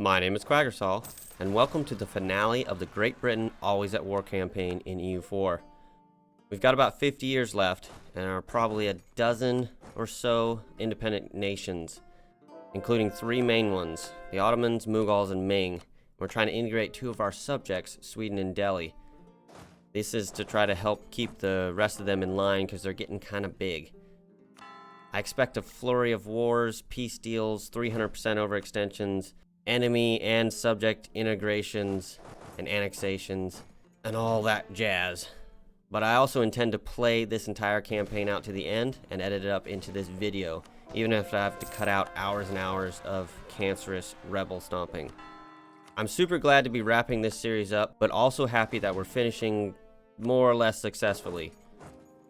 My name is Quagersall, and welcome to the finale of the Great Britain Always at War campaign in EU4. We've got about 50 years left, and are probably a dozen or so independent nations, including three main ones, the Ottomans, Mughals, and Ming. We're trying to integrate two of our subjects, Sweden and Delhi. This is to try to help keep the rest of them in line because they're getting kind of big. I expect a flurry of wars, peace deals, 300% overextensions, enemy and subject integrations and annexations, and all that jazz. But I also intend to play this entire campaign out to the end and edit it up into this video, even if I have to cut out hours and hours of cancerous rebel stomping. I'm super glad to be wrapping this series up, but also happy that we're finishing more or less successfully.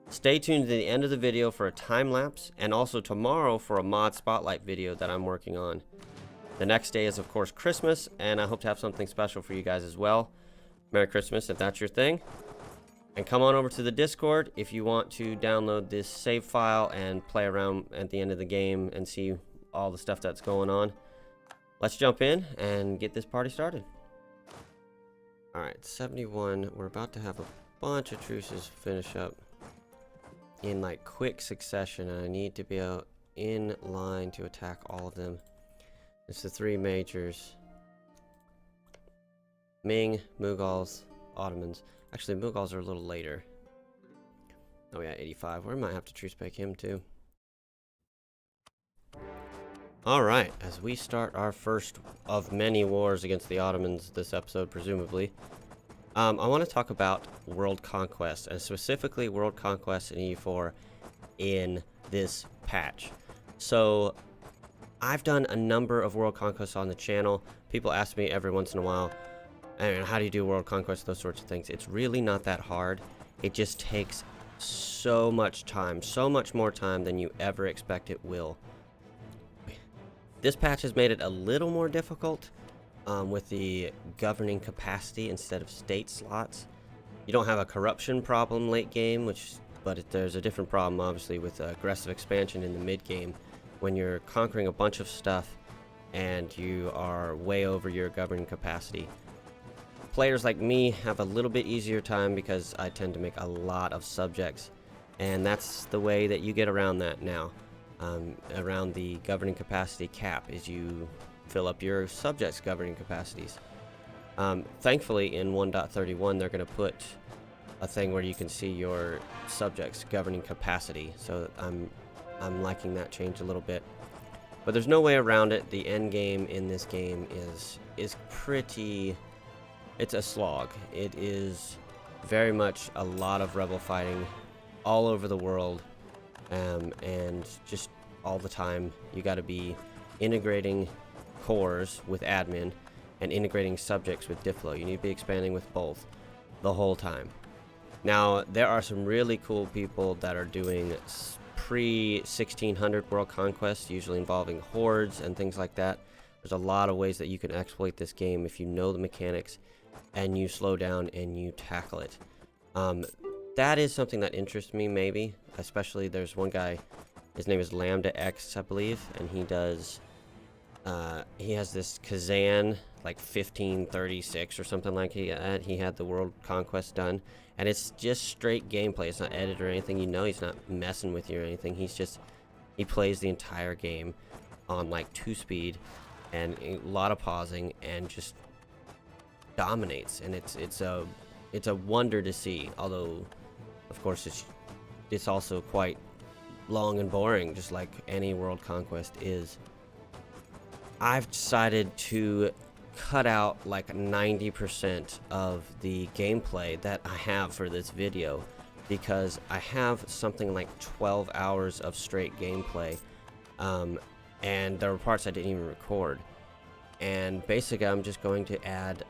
Stay tuned to the end of the video for a time lapse, and also tomorrow for a mod spotlight video that I'm working on. The next day is of course Christmas, and I hope to have something special for you guys as well. Merry Christmas if that's your thing. And come on over to the Discord if you want to download this save file and play around at the end of the game and see all the stuff that's going on. Let's jump in and get this party started. Alright, 71. We're about to have a bunch of truces finish up in like quick succession, and I need to be in line to attack all of them. It's the three majors: Ming, Mughals, Ottomans. Actually, Mughals are a little later. Oh yeah, 85. We might have to truce break him too. Alright, as we start our first of many wars against the Ottomans this episode, presumably, I want to talk about World Conquest, and specifically World Conquest in EU4 in this patch. So, I've done a number of World Conquests on the channel. People ask me every once in a while, how do you do World Conquest, those sorts of things. It's really not that hard. It just takes so much time, so much more time than you ever expect it will. This patch has made it a little more difficult with the governing capacity instead of state slots. You don't have a corruption problem late game, but there's a different problem obviously with aggressive expansion in the mid game, when you're conquering a bunch of stuff and you are way over your governing capacity. Players like me have a little bit easier time because I tend to make a lot of subjects, and that's the way that you get around that now. Around the governing capacity cap is you fill up your subjects' governing capacities. Thankfully in 1.31 they're going to put a thing where you can see your subjects' governing capacity, so I'm liking that change a little bit. But there's no way around it. The end game in this game is pretty... it's a slog. It is very much a lot of rebel fighting all over the world, and just all the time you got to be integrating cores with admin and integrating subjects with Diplo. You need to be expanding with both the whole time. Now there are some really cool people that are doing pre-1600 World Conquest, usually involving hordes and things like that. There's a lot of ways that you can exploit this game if you know the mechanics and you slow down and you tackle it. That is something that interests me, maybe. Especially there's one guy, his name is Lambda X, I believe, and he does he has this Kazan like 1536 or something like that. He had the World Conquest done, and it's just straight gameplay. It's not edited or anything. You know, he's not messing with you or anything. He plays the entire game on like 2 speed and a lot of pausing, and just dominates. And it's a wonder to see. Although, of course, it's also quite long and boring, just like any World Conquest is. I've decided to cut out like 90% of the gameplay that I have for this video, because I have something like 12 hours of straight gameplay, and there were parts I didn't even record. And basically I'm just going to add,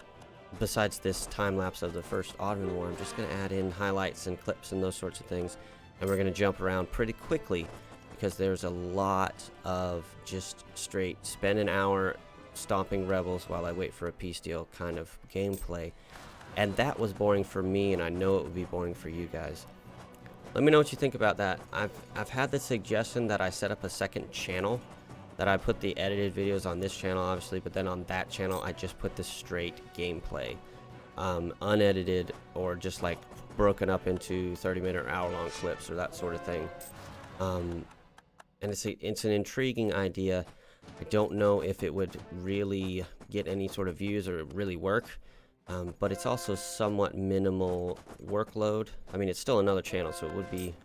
besides this time lapse of the first Ottoman War, I'm just going to add in highlights and clips and those sorts of things, and we're going to jump around pretty quickly because there's a lot of just straight spend an hour stomping rebels while I wait for a peace deal kind of gameplay. And that was boring for me, and I know it would be boring for you guys. Let me know what you think about that. I've had the suggestion that I set up a second channel that I put the edited videos on this channel, obviously, but then on that channel, I just put the straight gameplay, unedited or just like broken up into 30-minute or hour-long clips or that sort of thing. And it's an intriguing idea. I don't know if it would really get any sort of views or really work, but it's also somewhat minimal workload. I mean, it's still another channel, so it would be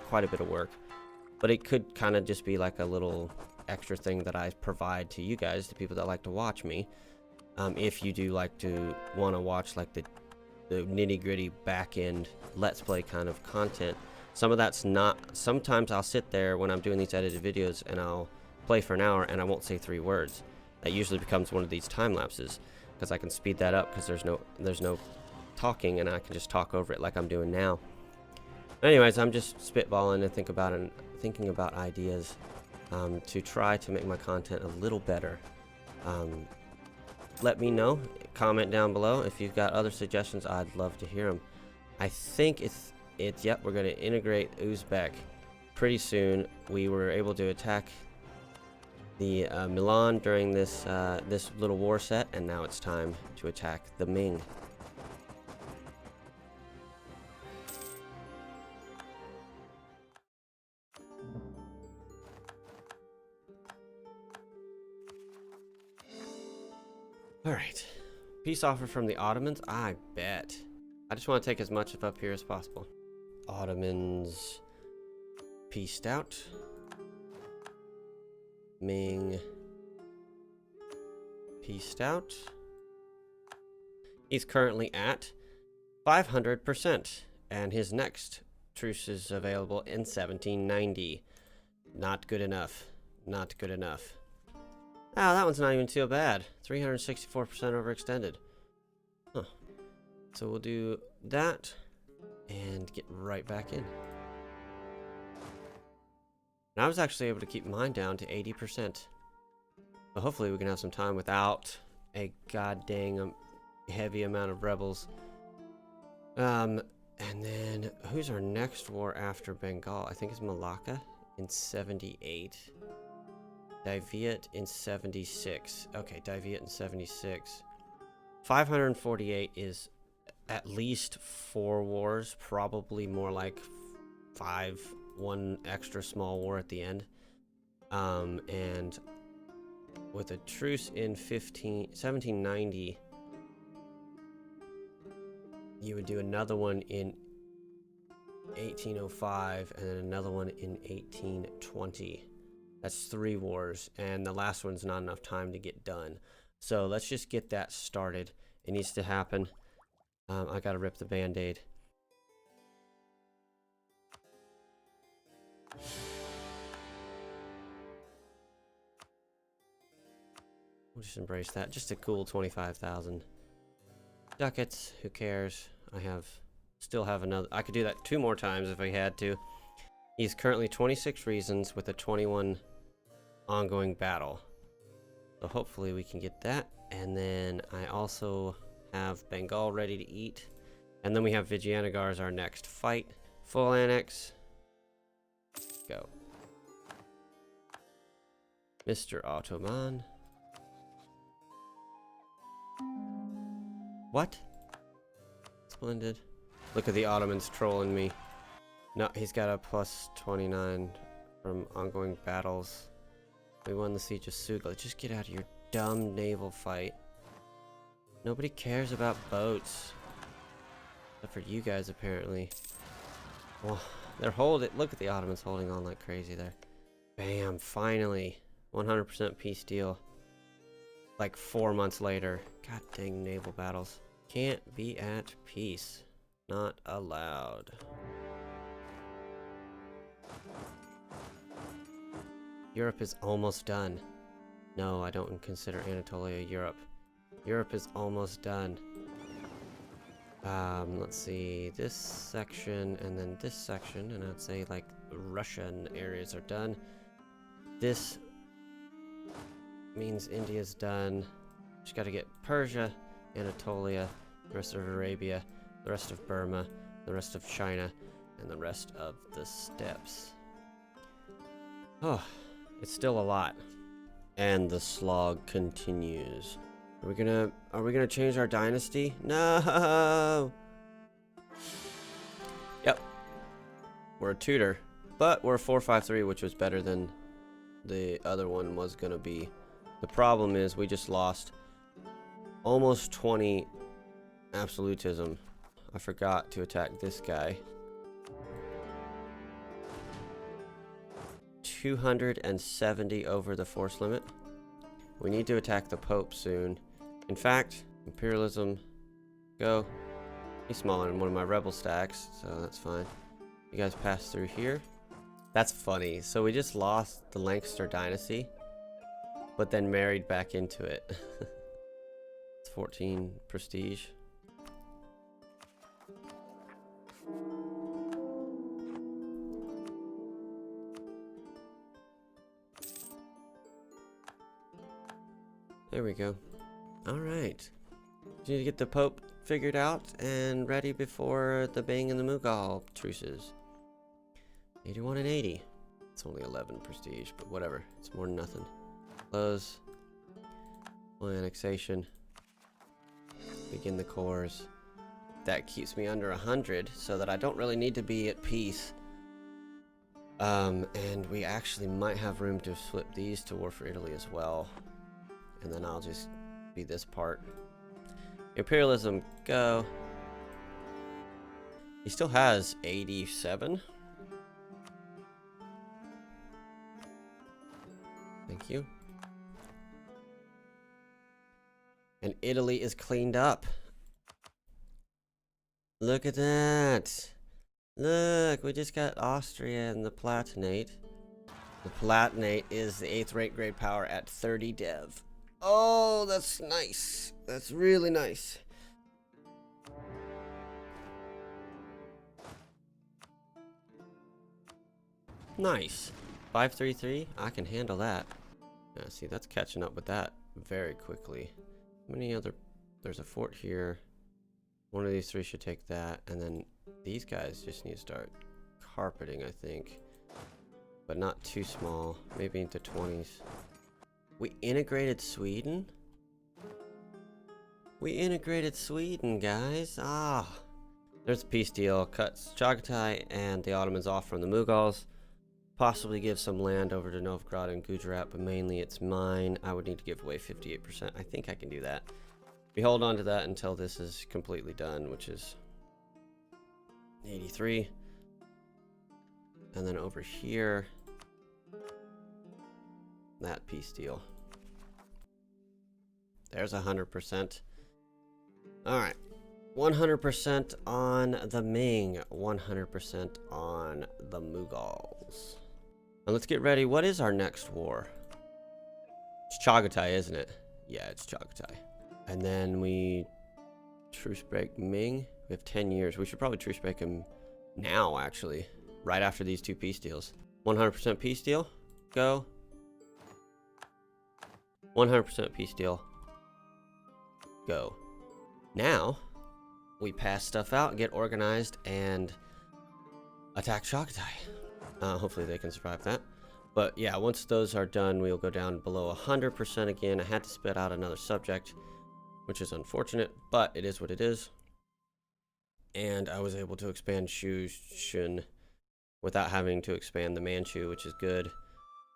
quite a bit of work, but it could kind of just be like a little extra thing that I provide to you guys, the people that like to watch me. If you do like to want to watch like the nitty-gritty back-end let's play kind of content. Some of that's not. Sometimes I'll sit there when I'm doing these edited videos and I'll play for an hour and I won't say 3 words. That usually becomes one of these time lapses because I can speed that up because there's no talking and I can just talk over it like I'm doing now. Anyways, I'm just spitballing and thinking about ideas to try to make my content a little better. Let me know, comment down below if you've got other suggestions. I'd love to hear them. I think yep, we're going to integrate Uzbek pretty soon. We were able to attack the Milan during this this little war set, and now it's time to attack the Ming. Alright, peace offer from the Ottomans? I bet. I just want to take as much of up here as possible. Ottomans peaced out. Ming peaced out. He's currently at 500%, and his next truce is available in 1790. Not good enough. Not good enough. Oh, that one's not even too bad. 364% overextended. Huh. So we'll do that and get right back in. And I was actually able to keep mine down to 80%. But hopefully we can have some time without a god dang heavy amount of rebels. And then who's our next war after Bengal? I think it's Malacca in 78. Daviet in 76. Okay, Daviet in 76. 548 is at least 4 wars, probably more like 5, 1 extra small war at the end. And with a truce in 1790, you would do another one in 1805 and then another one in 1820. That's 3 wars, and the last one's not enough time to get done. So let's just get that started. It needs to happen. I gotta rip the band-aid. We'll just embrace that. Just a cool 25,000 ducats. Who cares? Still have another. I could do that 2 more times if I had to. He's currently 26 reasons with a 21 ongoing battle. So hopefully we can get that. And then I also have Bengal ready to eat. And then we have Vijayanagar as our next fight. Full annex. Go. Mr. Ottoman. What? Splendid. Look at the Ottomans trolling me. No, he's got a plus 29 from ongoing battles. We won the siege of Sugla. Just get out of your dumb naval fight. Nobody cares about boats. Except for you guys, apparently. Well, they're holding. Look at the Ottomans holding on like crazy there. Bam, finally. 100% peace deal. Like 4 months later. God dang naval battles. Can't be at peace. Not allowed. Europe is almost done. No, I don't consider Anatolia Europe. Europe is almost done. Let's see, this section and then this section, and I'd say like Russian areas are done. This means India's done. Just gotta get Persia, Anatolia, the rest of Arabia, the rest of Burma, the rest of China, and the rest of the steppes. Oh, it's still a lot. And the slog continues. Are we gonna change our dynasty? No. Yep. We're a tutor, but we're a 453, which was better than the other one was gonna be. The problem is we just lost almost 20 absolutism. I forgot to attack this guy. 270 over the force limit. We need to attack the Pope soon. In fact, imperialism, go. He's smaller than one of my rebel stacks, so that's fine. You guys pass through here. That's funny. So we just lost the Lancaster dynasty, but then married back into it. It's 14 prestige. There we go. All right. We need to get the Pope figured out and ready before the Bing and the Mughal truces. 81 and 80. It's only 11 prestige, but whatever. It's more than nothing. Close. Full annexation. Begin the cores. That keeps me under 100, so that I don't really need to be at peace. And we actually might have room to flip these to war for Italy as well. And then I'll just be this part. Imperialism, go. He still has 87. Thank you. And Italy is cleaned up. Look at that. Look, we just got Austria and the Palatinate. The Palatinate is the 8th rank grade power at 30 dev. Oh, that's nice. That's really nice. Nice. 533. I can handle that. Yeah, see, that's catching up with that very quickly. How many other? There's a fort here. One of these three should take that, and then these guys just need to start carpeting, I think, but not too small. Maybe into 20s. We integrated Sweden? We integrated Sweden, guys. Ah. There's a peace deal. Cuts Chagatai and the Ottomans off from the Mughals. Possibly give some land over to Novgorod and Gujarat, but mainly it's mine. I would need to give away 58%. I think I can do that. We hold on to that until this is completely done, which is 83. And then over here, that peace deal. There's 100%. All right. 100% on the Ming. 100% on the Mughals. Now let's get ready. What is our next war? It's Chagatai, isn't it? Yeah, it's Chagatai. And then we truce break Ming. We have 10 years. We should probably truce break him now, actually. Right after these two peace deals. 100% peace deal. Go. 100% peace deal. Go. Now, we pass stuff out, get organized, and attack Chagatai. Hopefully they can survive that. But yeah, once those are done, we'll go down below 100% again. I had to spit out another subject, which is unfortunate, but it is what it is. And I was able to expand Shushan without having to expand the Manchu, which is good.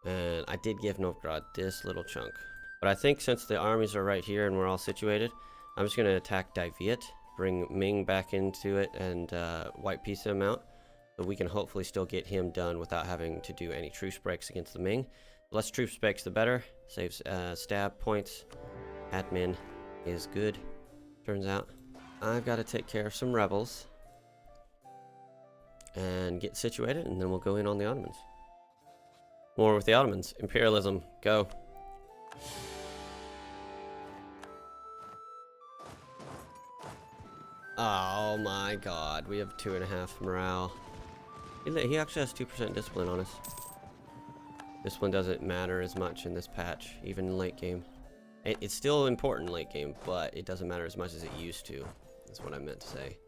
And I did give Novgorod this little chunk. But I think since the armies are right here and we're all situated, I'm just going to attack Daiviet, bring Ming back into it, and white piece him out. So we can hopefully still get him done without having to do any truce breaks against the Ming. The less truce breaks, the better. Saves stab points. Admin is good, turns out. I've got to take care of some rebels and get situated, and then we'll go in on the Ottomans. War with the Ottomans. Imperialism, go. Oh my god, we have 2.5 morale. He actually has 2% discipline on us. Discipline doesn't matter as much in this patch, even in late game. It's still important late game, but it doesn't matter as much as it used to. That's what I meant to say.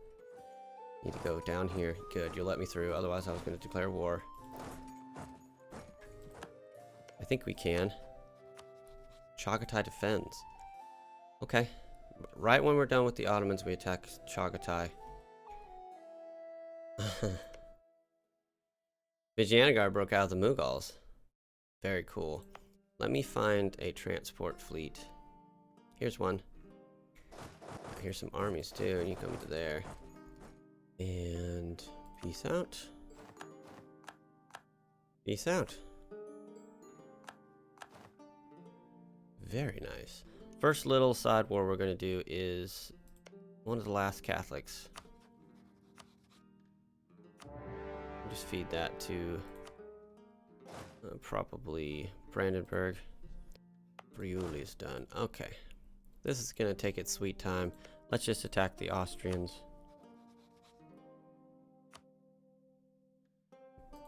Need to go down here. Good, you'll let me through, otherwise I was going to declare war. I think we can. Chagatai defends. Okay. Right when we're done with the Ottomans, we attack Chagatai. Vijayanagar broke out of the Mughals. Very cool. Let me find a transport fleet. Here's one. Here's some armies too, and you come to there. And peace out. Peace out. Very nice. First little side war we're going to do is one of the last Catholics. Just feed that to probably Brandenburg. Friuli is done. Okay. This is going to take its sweet time. Let's just attack the Austrians.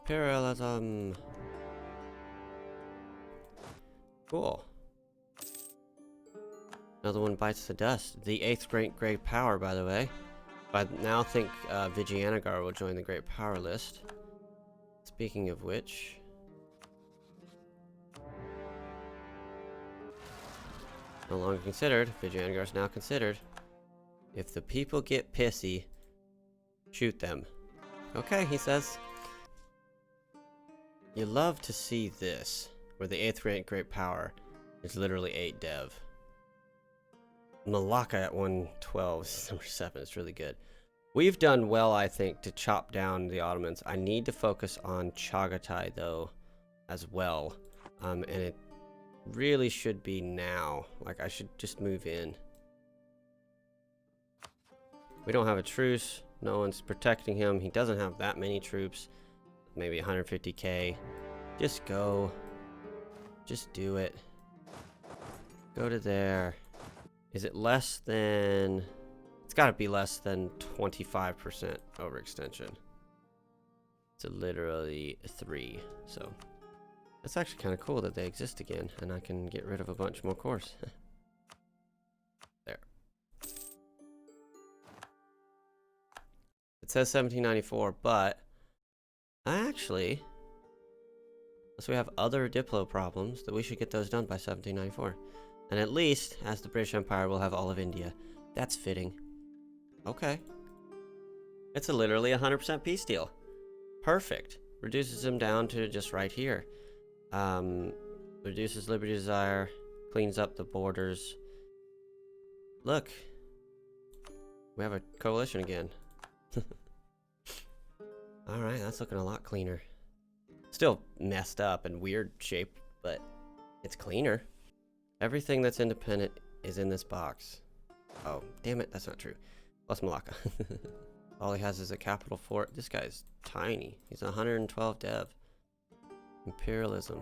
Imperialism. Cool. Another one bites the dust. The 8th great power, by the way. I now think Vijayanagar will join the great power list. Speaking of which... no longer considered. Vijayanagar is now considered. If the people get pissy, shoot them. Okay, he says. You love to see this, where the 8th great power is literally 8 dev. Malacca at 112 is number 7. It's really good. We've done well, I think, to chop down the Ottomans. I need to focus on Chagatai, though, as well. And it really should be now. Like, I should just move in. We don't have a truce. No one's protecting him. He doesn't have that many troops. Maybe 150k. Just go. Just do it. Go to there. Is it less than... it's got to be less than 25% overextension. It's literally 3. So that's actually kind of cool that they exist again, and I can get rid of a bunch more cores. There. It says 1794, but actually, unless we have other Diplo problems, that we should get those done by 1794. And at least, as the British Empire, will have all of India. That's fitting. Okay. It's literally a 100% peace deal. Perfect. Reduces him down to just right here. Reduces liberty desire. Cleans up the borders. Look. We have a coalition again. Alright, that's looking a lot cleaner. Still messed up and weird shaped, but it's cleaner. Everything that's independent is in this box. Oh, damn it, that's not true. Plus Malacca. All he has is a capital fort. This guy's tiny. He's 112 dev. Imperialism.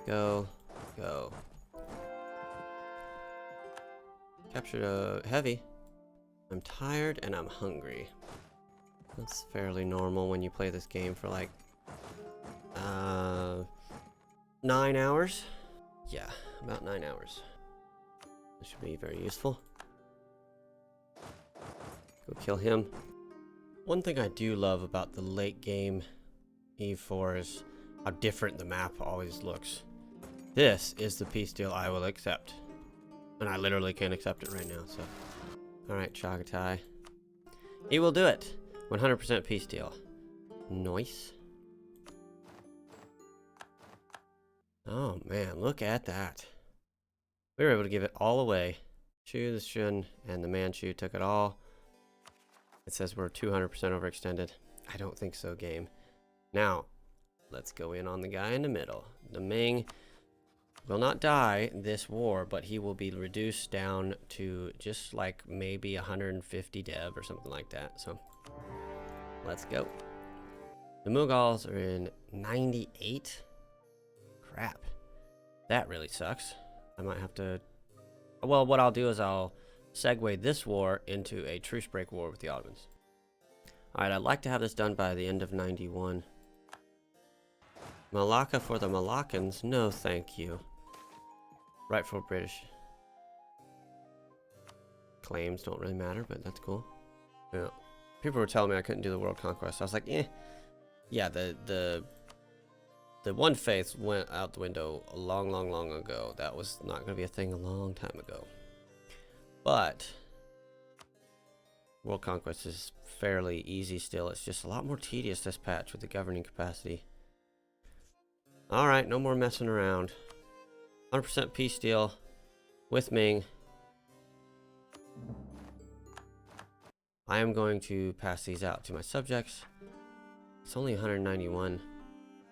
Go. Go. Captured a heavy. I'm tired and I'm hungry. That's fairly normal when you play this game for like 9 hours. Yeah, about 9 hours. This should be very useful. Go kill him. One thing I do love about the late game E4 is how different the map always looks. This is the peace deal I will accept. And I literally can't accept it right now, so. Alright, Chagatai. He will do it. 100% peace deal. Nice. Oh man, look at that. We were able to give it all away. Shu, the Shun, and the Manchu took it all. It says we're 200% overextended. I don't think so, game. Now, let's go in on the guy in the middle. The Ming will not die this war, but he will be reduced down to just like maybe 150 dev or something like that. So, let's go. The Mughals are in 98. Crap. That really sucks. I might have to... well, what I'll do is I'll segue this war into a truce break war with the Ottomans. Alright, I'd like to have this done by the end of 91. Malacca for the Moluccans? No, thank you. Rightful British. Claims don't really matter, but that's cool. Yeah. People were telling me I couldn't do the world conquest. I was like, eh. Yeah, the the one faith went out the window a long, long, long ago. That was not going to be a thing a long time ago. But World Conquest is fairly easy still. It's just a lot more tedious this patch with the governing capacity. Alright, no more messing around. 100% peace deal with Ming. I am going to pass these out to my subjects. It's only 191.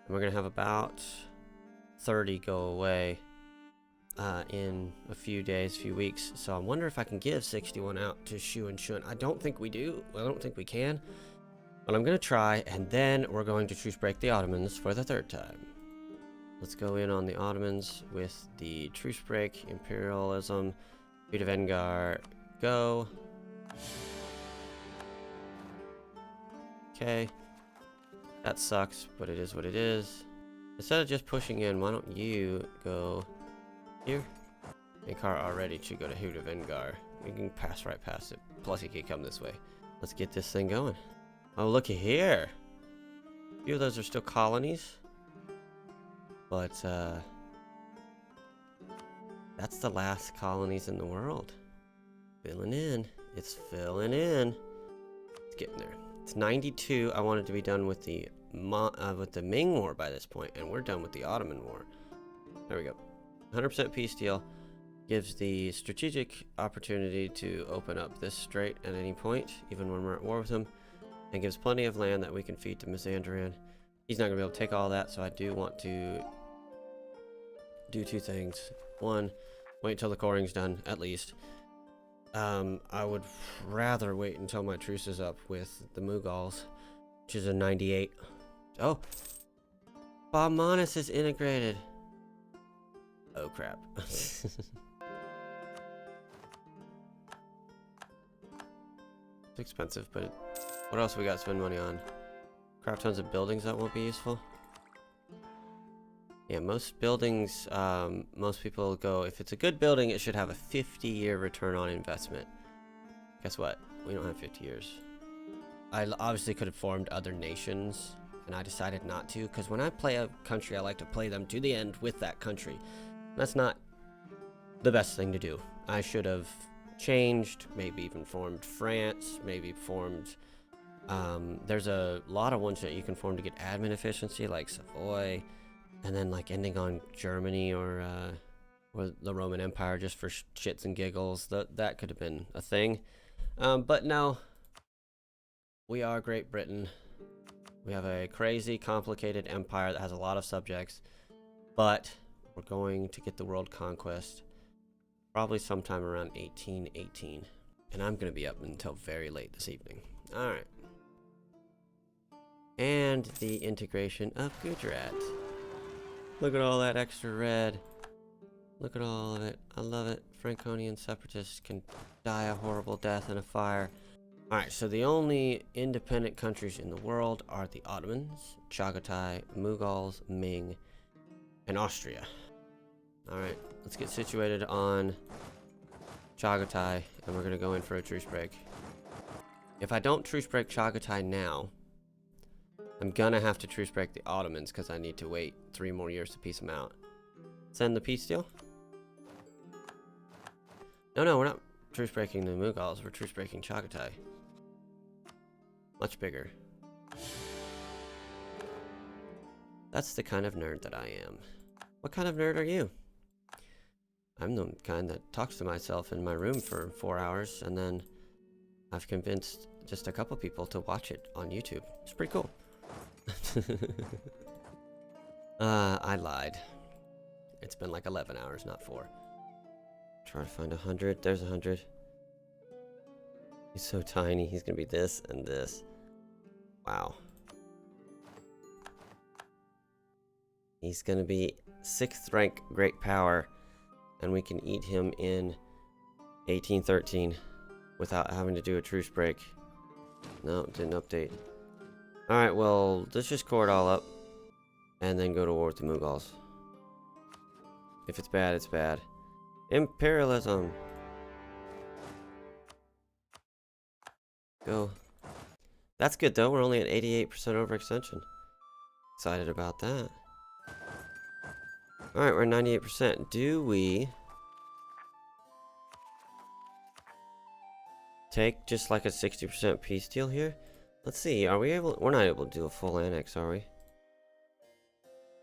And we're going to have about 30 go away in a few days, few weeks. So I wonder if I can give 61 out to Shu and Shun. I don't think we do. I don't think we can. But I'm going to try, and then we're going to truce break the Ottomans for the third time. Let's go in on the Ottomans with the truce break, imperialism, Feet of Engar, go. Okay. That sucks, but it is what it is. Instead of just pushing in, why don't you go here? Ankara already should go to Hoot of Engar. We can pass right past it. Plus he can come this way. Let's get this thing going. Oh, looky here. A few of those are still colonies. But, that's the last colonies in the world. Filling in. It's filling in. It's getting there. It's 92. I wanted to be done with the Ming War by this point, and we're done with the Ottoman War. There we go. 100% peace deal. Gives the strategic opportunity to open up this strait at any point, even when we're at war with him, and gives plenty of land that we can feed to Mazandaran. He's not going to be able to take all that, so I do want to do two things. One, wait until the coring's done, at least. I would rather wait until my truce is up with the Mughals, which is a 98. Oh! Balmanis is integrated! Oh crap. It's expensive, but what else we got to spend money on? Craft tons of buildings that won't be useful. Yeah, most buildings, most people go, if it's a good building, it should have a 50-year return on investment. Guess what? We don't have 50 years. I obviously could have formed other nations, and I decided not to, because when I play a country, I like to play them to the end with that country. That's not the best thing to do. I should have changed, maybe even formed France, maybe formed... there's a lot of ones that you can form to get admin efficiency, like Savoy, and then like ending on Germany or the Roman Empire just for shits and giggles. That could have been a thing. But no, we are Great Britain. We have a crazy, complicated empire that has a lot of subjects, but we're going to get the world conquest probably sometime around 1818, and I'm going to be up until very late this evening. All right. And the integration of Gujarat. Look at all that extra red. Look at all of it. I love it. Franconian separatists can die a horrible death in a fire. Alright, so the only independent countries in the world are the Ottomans, Chagatai, Mughals, Ming, and Austria. Alright, let's get situated on Chagatai, and we're going to go in for a truce break. If I don't truce break Chagatai now, I'm gonna have to truce break the Ottomans because I need to wait 3 more years to peace them out. Send the peace deal? No, we're not truce breaking the Mughals, we're truce breaking Chagatai. Much bigger. That's the kind of nerd that I am. What kind of nerd are you? I'm the kind that talks to myself in my room for 4 hours, and then I've convinced just a couple people to watch it on YouTube. It's pretty cool. I lied. It's been like 11 hours, not 4. Try to find 100. There's 100. He's so tiny. He's gonna be this and this. Wow. He's gonna be 6th rank great power, and we can eat him in 1813 without having to do a truce break. No, it didn't update. Alright, well, let's just core it all up and then go to war with the Mughals. If it's bad, it's bad. Imperialism! Go. That's good though, we're only at 88% overextension. Excited about that. Alright, we're at 98%. Do we take just like a 60% peace deal here? Let's see, are we able... We're not able to do a full annex, are we?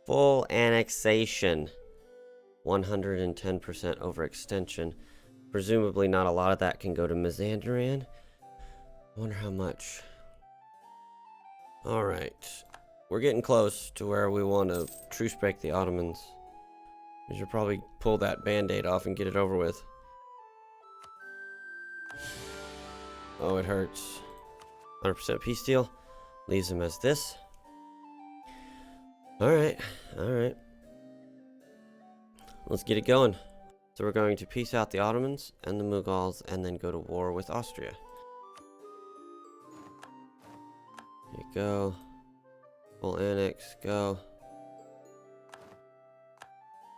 Full annexation. 110% overextension. Presumably not a lot of that can go to Mazandaran. I wonder how much. Alright. We're getting close to where we want to truce break the Ottomans. We should probably pull that band-aid off and get it over with. Oh, it hurts. 100% peace deal. Leaves him as this. Alright, alright. Let's get it going. So we're going to peace out the Ottomans and the Mughals and then go to war with Austria. Here you go. Full annex, go.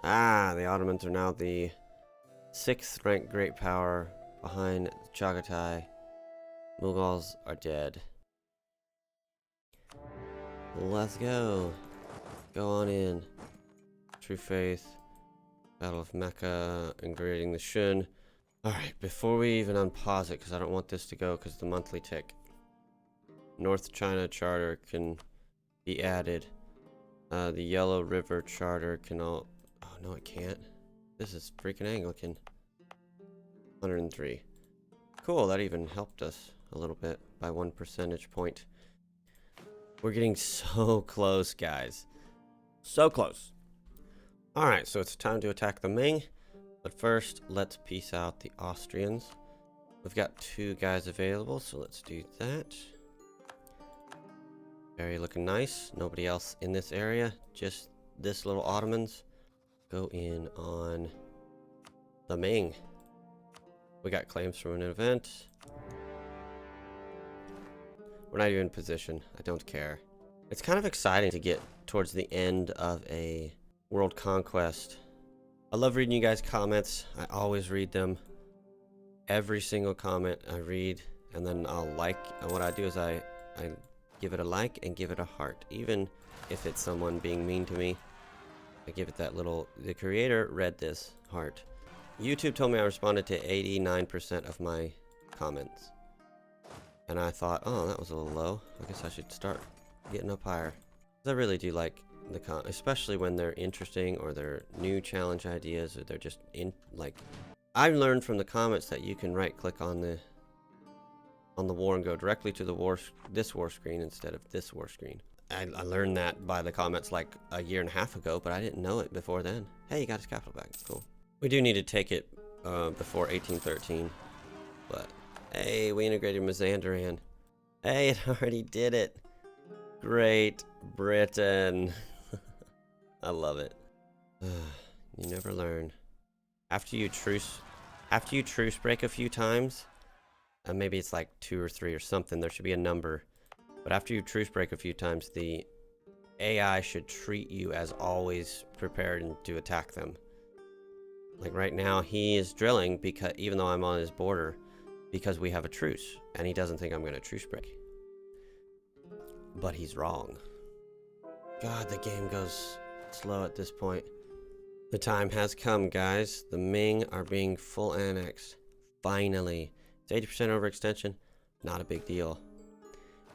Ah, the Ottomans are now the 6th ranked great power behind Chagatai. Mughals are dead. Let's go. Go on in. True Faith. Battle of Mecca. Invading the Shun. Alright, before we even unpause it, because I don't want this to go because the monthly tick. North China Charter can be added. The Yellow River Charter can all... Oh, no it can't. This is freaking Anglican. 103. Cool, that even helped us a little bit by 1 percentage point. We're getting so close, guys. So close. Alright, so it's time to attack the Ming. But first, let's peace out the Austrians. We've got 2 guys available, so let's do that. Very looking nice. Nobody else in this area. Just this little Ottomans. Go in on the Ming. We got claims from an event. We're not even in position. I don't care. It's kind of exciting to get towards the end of a world conquest. I love reading you guys' comments. I always read them. Every single comment I read, and then I'll like. And what I do is I give it a like and give it a heart. Even if it's someone being mean to me, I give it that little... The creator read this heart. YouTube told me I responded to 89% of my comments. And I thought, oh, that was a little low. I guess I should start getting up higher. I really do like the especially when they're interesting or they're new challenge ideas or they're just like... I learned from the comments that you can right click on the war and go directly to the this war screen instead of this war screen. I learned that by the comments like a year and a half ago, but I didn't know it before then. Hey, you got his capital back. Cool. We do need to take it before 1813, but hey, we integrated Mazandaran. Hey, it already did it. Great Britain. I love it. You never learn. After you truce break a few times, and maybe it's like 2 or 3 or something, there should be a number. But after you truce break a few times, the AI should treat you as always prepared to attack them. Like right now, he is drilling because even though I'm on his border, because we have a truce, and he doesn't think I'm going to truce break. But he's wrong. God, the game goes slow at this point. The time has come, guys. The Ming are being full annexed. Finally. It's 80% overextension. Not a big deal.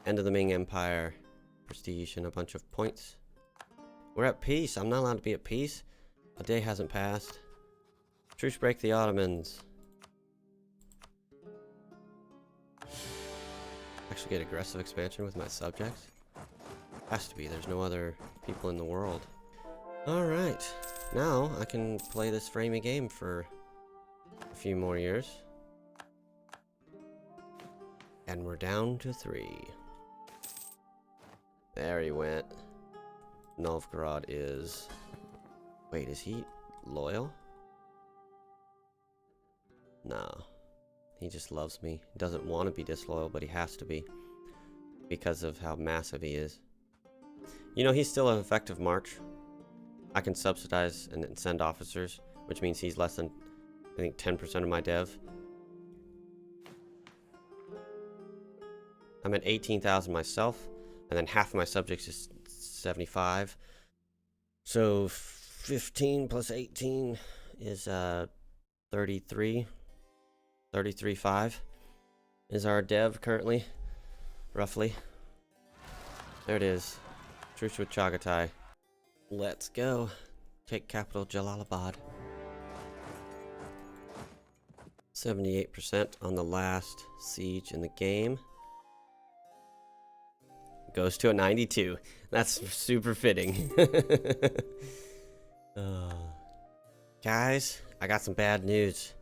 End of the Ming Empire. Prestige and a bunch of points. We're at peace. I'm not allowed to be at peace. A day hasn't passed. Truce break the Ottomans. Actually get aggressive expansion with my subjects. Has to be. There's no other people in the world. Alright. Now I can play this framey game for a few more years. And we're down to 3. There he went. Novgorod is... Wait, is he loyal? No. He just loves me. He doesn't want to be disloyal, but he has to be. Because of how massive he is. You know, he's still an effective march. I can subsidize and send officers, which means he's less than, I think, 10% of my dev. I'm at 18,000 myself, and then half of my subjects is 75. So 15 plus 18 is 33. 33.5 is our dev currently, roughly. There it is. Truce with Chagatai. Let's go. Take capital Jalalabad. 78% on the last siege in the game. Goes to a 92. That's super fitting. Guys, I got some bad news.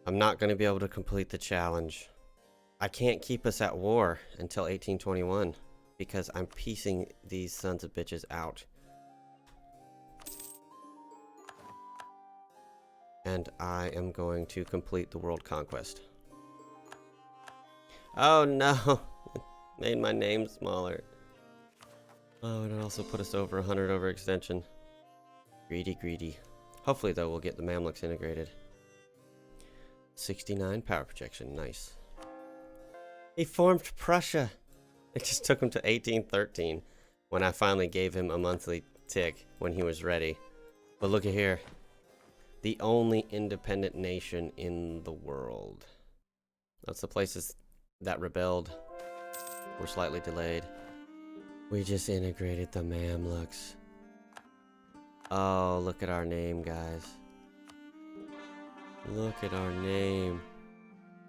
I'm not going to be able to complete the challenge. I can't keep us at war until 1821 because I'm piecing these sons of bitches out. And I am going to complete the world conquest. Oh no! Made my name smaller. Oh, and it also put us over 100 overextension. Greedy, greedy. Hopefully, though, we'll get the Mamluks integrated. 69 power projection. Nice. He formed Prussia. It just took him to 1813 when I finally gave him a monthly tick when he was ready. But look at here. The only independent nation in the world. That's the places that rebelled. Were slightly delayed. We just integrated the Mamluks. Oh, look at our name, guys. Look at our name.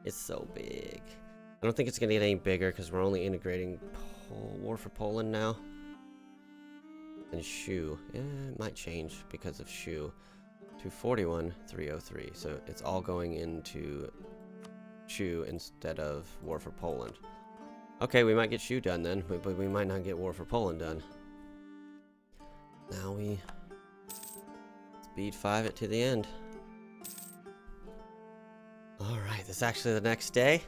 It's so big. I don't think it's going to get any bigger because we're only integrating War for Poland now. And Shu. Yeah, it might change because of Shu. 241,303. So it's all going into Shu instead of War for Poland. Okay, we might get Shu done then, but we might not get War for Poland done. Now we speed 5 it to the end. Alright, this is actually the next day.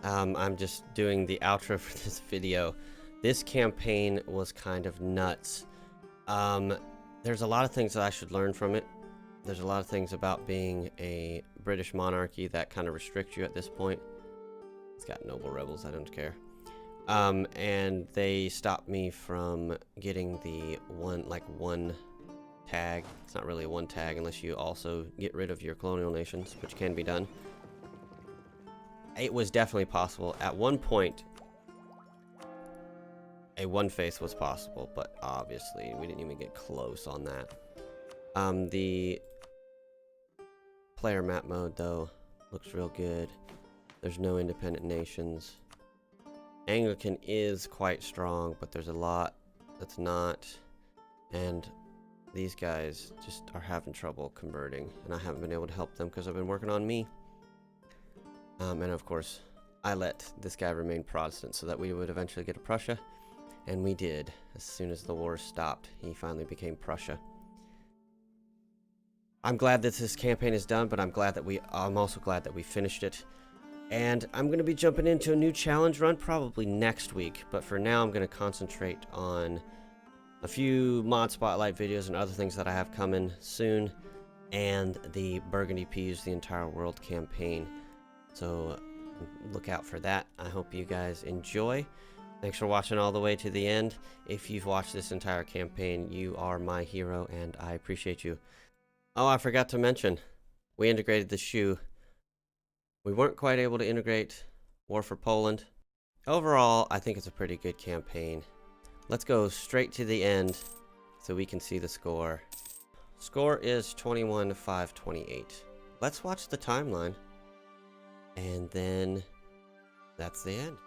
I'm just doing the outro for this video. This campaign was kind of nuts. There's a lot of things that I should learn from it. There's a lot of things about being a British monarchy that kind of restrict you at this point. It's got noble rebels, I don't care. And they stopped me from getting the one tag. It's not really a one tag unless you also get rid of your colonial nations, which can be done. It was definitely possible. At one point, a one faith was possible, but obviously we didn't even get close on that. The player map mode, though, looks real good. There's no independent nations. Anglican is quite strong, but there's a lot that's not. And these guys just are having trouble converting, and I haven't been able to help them because I've been working on me. And of course, I let this guy remain Protestant so that we would eventually get a Prussia, and we did. As soon as the war stopped, he finally became Prussia. I'm glad that this campaign is done, but I'm also glad that we finished it. And I'm going to be jumping into a new challenge run probably next week, but for now I'm going to concentrate on a few mod spotlight videos and other things that I have coming soon, and the Burgundy Peas, the entire world campaign. So look out for that. I hope you guys enjoy. Thanks for watching all the way to the end. If you've watched this entire campaign, you are my hero, and I appreciate you. Oh, I forgot to mention, we integrated the Shu. We weren't quite able to integrate War for Poland. Overall, I think it's a pretty good campaign. Let's go straight to the end so we can see the score. Score is 21-5-28. Let's watch the timeline. And then that's the end.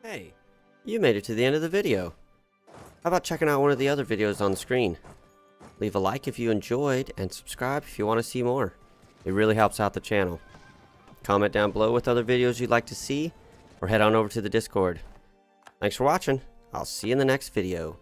Hey, you made it to the end of the video. How about checking out one of the other videos on the screen? Leave a like if you enjoyed, and subscribe if you want to see more. It really helps out the channel. Comment down below with other videos you'd like to see, or head on over to the Discord. Thanks for watching. I'll see you in the next video.